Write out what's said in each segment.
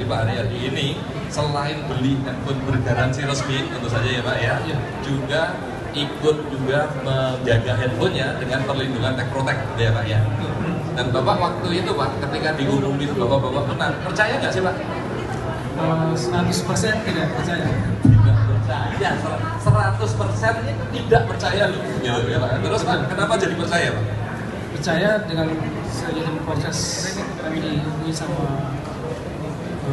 Pak Haryadi ini selain beli handphone bergaransi resmi tentu saja ya Pak ya, juga ikut juga menjaga handphonenya dengan perlindungan Tech Protect ya Pak ya. Dan Bapak waktu itu Pak, ketika diumumin Bapak menang, percaya nggak sih Pak? 100% tidak percaya. Tidak percaya, 100% tidak percaya loh, gitu ya Pak. Terus Pak, kenapa jadi percaya Pak? Percaya dengan seiring proses kami dihubungi sama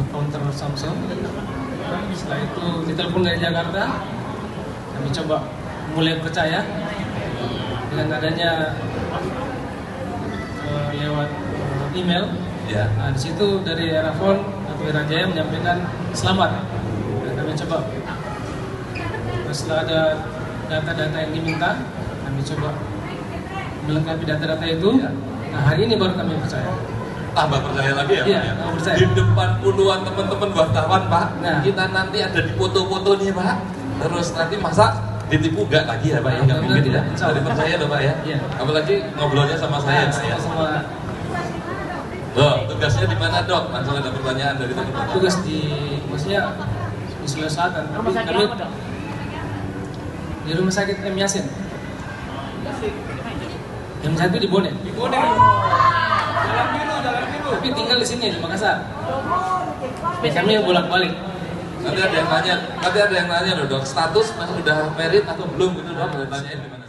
counter Samsung. Setelah itu ditelepon dari Jakarta, kami coba mulai percaya dengan adanya lewat email. Ya. Nah, di situ dari Erafon atau Irajaya menyampaikan selamat. Dan kami coba. Setelah ada data-data yang diminta, kami coba melengkapi data-data itu. Ya. Nah, hari ini baru kami percaya. Tambah percaya lagi ya Pak? Iya, Ya? percaya. Di depan puluhan teman-teman wartawan Pak, Nah. kita nanti ada di foto-foto nih Pak. Terus nanti masa ditipu gak lagi ya Pak ya? Nggak mungkin ya? Jadi percaya loh Pak ya? Iya. Apalagi ngobrolnya sama saya Pak ya? Sama Loh, tugasnya di mana Dok? Langsung ada pertanyaan dari teman-teman. tugas di, maksudnya di Sulawesi Selatan. Rumah sakit Kami apa dok? di rumah sakit M Yasin. Yang satu di Bonen. Di Bonen. Jalan biru. Tapi tinggal di sini di Makassar. Kami bolak-balik. Nanti ada yang nanya loh Dok, status masih udah married atau belum gitu Dok? Tanyain di mana?